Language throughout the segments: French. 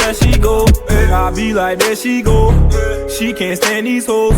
there she go. I be like, there she go. She can't stand these hoes.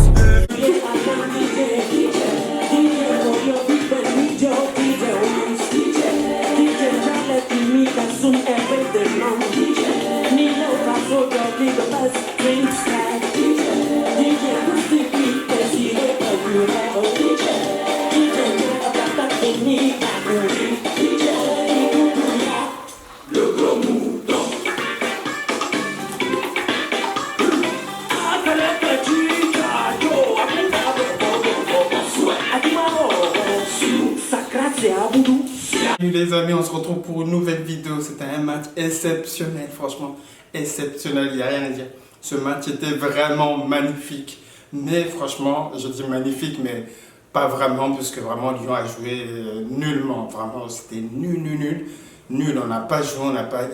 Salut les amis, on se retrouve pour une nouvelle vidéo. C'était un match exceptionnel, franchement exceptionnel, il n'y a rien à dire. Ce match était vraiment magnifique. Mais franchement, je dis magnifique, mais pas vraiment, puisque vraiment Lyon a joué nullement. Vraiment, c'était nul. On n'a pas joué, on n'a pas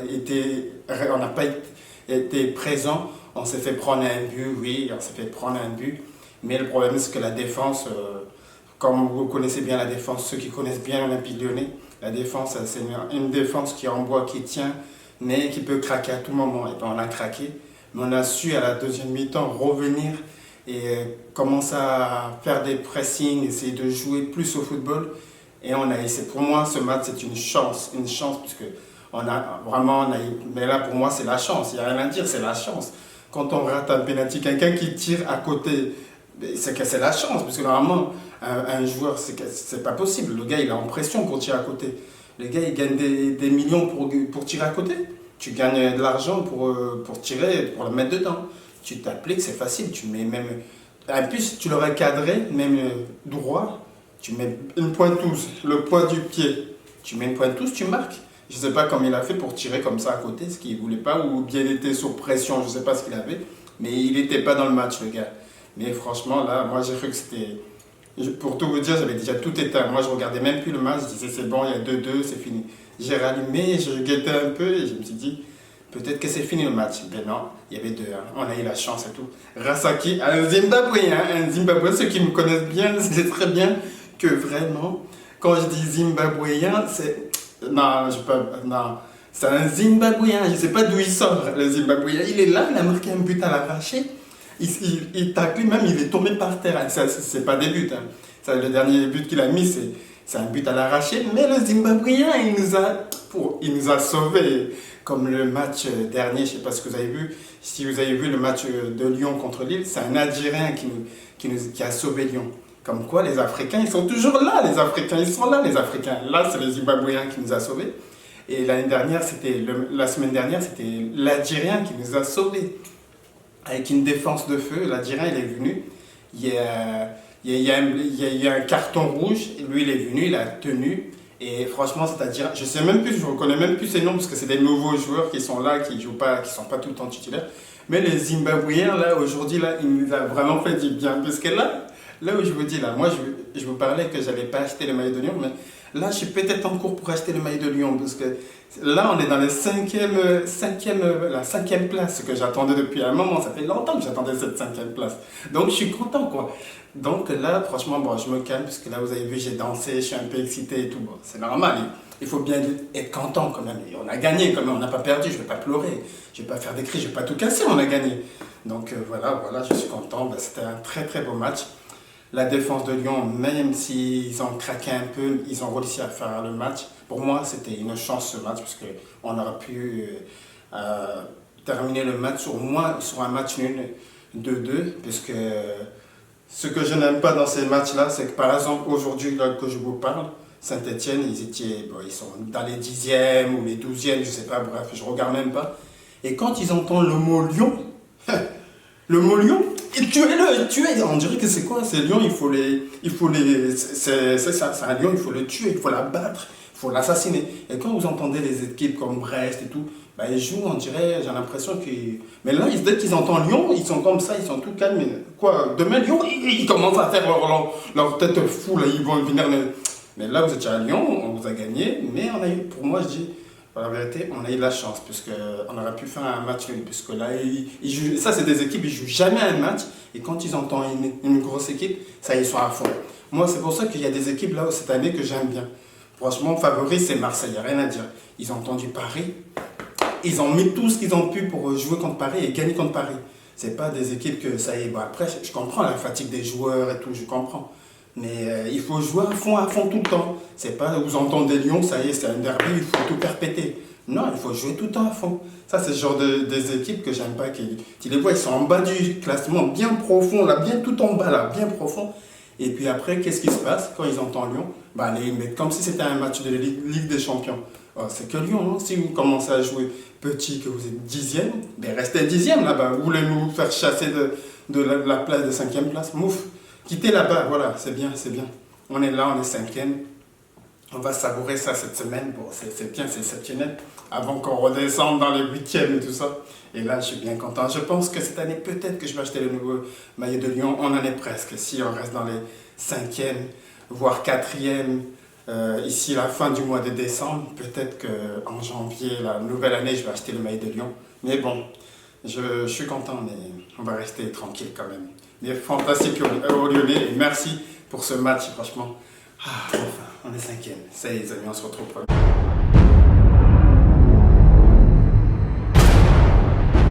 été présent. On s'est fait prendre un but, oui, on s'est fait prendre un but. Mais le problème, c'est que la défense, comme vous connaissez bien la défense, ceux qui connaissent bien l'Olympique Lyonnais, la défense, c'est une défense qui est en bois, qui tient, mais qui peut craquer à tout moment. Et puis on a craqué, mais on a su à la deuxième mi-temps revenir et commencer à faire des pressings, essayer de jouer plus au football. Et pour moi, ce match, c'est une chance, puisque mais là pour moi, c'est la chance, il n'y a rien à dire, c'est la chance. Quand on rate un penalty, quelqu'un qui tire à côté, c'est que c'est la chance, parce que normalement, un joueur, c'est pas possible. Le gars, il est en pression pour tirer à côté. Le gars, il gagne des millions pour tirer à côté. Tu gagnes de l'argent pour tirer, pour le mettre dedans. Tu t'appliques, c'est facile. Tu mets même. En plus, tu l'aurais cadré, même droit. Tu mets une pointouse, le poids du pied. Tu mets une pointouse, tu marques. Je ne sais pas comment il a fait pour tirer comme ça à côté, ce qu'il ne voulait pas, ou bien il était sous pression, je ne sais pas ce qu'il avait. Mais il n'était pas dans le match, le gars. Mais franchement, là, moi, j'ai cru que c'était... Pour tout vous dire, j'avais déjà tout éteint. Moi, je regardais même plus le match. Je disais, c'est bon, il y a 2-2, c'est fini. J'ai rallumé, je guettais un peu et je me suis dit, peut-être que c'est fini le match. Ben non, il y avait 2-1. On a eu la chance et tout. Rasaki, un Zimbabwéen. Ceux qui me connaissent bien, c'est très bien que vraiment, quand je dis Zimbabwéen, c'est... Non, c'est un Zimbabwéen. Je ne sais pas d'où il sort, le Zimbabwéen. Il est là, il a marqué un but à l'arraché. Il tacle, même il est tombé par terre. C'est pas des buts. Hein. Le dernier but qu'il a mis, c'est un but à l'arraché. Mais le Zimbabwéen, il nous a sauvés. Comme le match dernier, je ne sais pas ce que vous avez vu. Si vous avez vu le match de Lyon contre Lille, c'est un Algérien qui a sauvé Lyon. Comme quoi, les Africains, ils sont toujours là. Les Africains, ils sont là, les Africains. Là, c'est le Zimbabwéen qui nous a sauvés. Et la semaine dernière, c'était l'Algérien qui nous a sauvés. Avec une défense de feu, l'Algérien il est venu, il y a un carton rouge, et lui il est venu, il a tenu, et franchement c'est-à-dire, je sais même plus, je ne reconnais même plus ses noms, parce que c'est des nouveaux joueurs qui sont là, qui ne sont pas tout le temps titulaires, mais les Zimbabwéens là, aujourd'hui là, il nous a vraiment fait du bien, parce que là où je vous dis là, moi je vous parlais que je n'avais pas acheté le maillot de Lyon, mais là je suis peut-être en cours pour acheter le maillot de Lyon, parce que là, on est dans la cinquième place, ce que j'attendais depuis un moment. Ça fait longtemps que j'attendais cette 5e place. Donc, je suis content, quoi. Donc là, franchement, bon, je me calme, parce que là, vous avez vu, j'ai dansé, je suis un peu excité et tout. Bon, c'est normal. Il faut bien être content, quand même. Et on a gagné, quand même. On n'a pas perdu. Je ne vais pas pleurer. Je ne vais pas faire des cris. Je ne vais pas tout casser. On a gagné. Donc, voilà, je suis content. Ben, c'était un très, très beau match. La défense de Lyon, même s'ils ont craqué un peu, ils ont réussi à faire le match. Pour moi, c'était une chance ce match, parce qu'on aurait pu terminer le match sur un match nul 2-2, puisque ce que je n'aime pas dans ces matchs-là, c'est que par exemple, aujourd'hui, là que je vous parle, Saint-Etienne, ils sont dans les 10e ou les 12e, je ne sais pas, bref, je ne regarde même pas. Et quand ils entendent le mot Lyon, le mot Lyon, tuez-le, on dirait que c'est quoi? C'est Lyon, c'est ça, c'est un Lion, il faut le tuer, il faut l'abattre, il faut l'assassiner. Et quand vous entendez les équipes comme Brest et tout, bah, ils jouent, on dirait, j'ai l'impression qu'ils... Mais là, dès qu'ils entendent Lyon, ils sont comme ça, ils sont tout calmes. Quoi, demain, Lyon, ils commencent à faire leur tête fou, là, ils vont venir... Mais là, vous étiez à Lyon, on vous a gagné, mais on a eu, pour moi, je dis... La vérité, on a eu de la chance, puisqu'on aurait pu faire un match nul, puisque là, ça c'est des équipes, ils ne jouent jamais un match, et quand ils entendent une grosse équipe, ça ils sont à fond. Moi, c'est pour ça qu'il y a des équipes là cette année que j'aime bien. Franchement, favori, c'est Marseille, il n'y a rien à dire. Ils ont entendu Paris, Ils ont mis tout ce qu'ils ont pu pour jouer contre Paris et gagner contre Paris. C'est pas des équipes que ça y est. Bon, après, je comprends la fatigue des joueurs et tout, je comprends. Mais il faut jouer à fond tout le temps. C'est pas vous entendez Lyon, ça y est, c'est un derby, il faut tout perpéter. Non, il faut jouer tout le temps à fond. Ça, c'est le genre des équipes que j'aime pas. Tu les vois, ils sont en bas du classement, bien profond, là, bien tout en bas, là, bien profond. Et puis après, qu'est-ce qui se passe quand ils entendent Lyon? Bah, ils mettent comme si c'était un match de Ligue des Champions. Oh, c'est que Lyon, hein. Si vous commencez à jouer petit, que vous êtes 10e, ben restez 10e là-bas. Vous voulez nous faire chasser de la place de 5e place? Mouf, quittez là-bas, voilà, c'est bien, c'est bien. On est là, on est 5e. On va savourer ça cette semaine. Bon, c'est bien, c'est exceptionnel. Avant qu'on redescende dans les 8e et tout ça. Et là, je suis bien content. Je pense que cette année, peut-être que je vais acheter le nouveau maillot de Lyon. On en est presque. Si on reste dans les 5e, voire 4e, ici la fin du mois de décembre, peut-être qu'en janvier, la nouvelle année, je vais acheter le maillot de Lyon. Mais bon, je suis content, mais on va rester tranquille quand même. Mais fantastique aux Lyonnais. Et merci pour ce match, franchement. Ah, enfin, on est 5e. Ça y est, les amis, on se retrouve.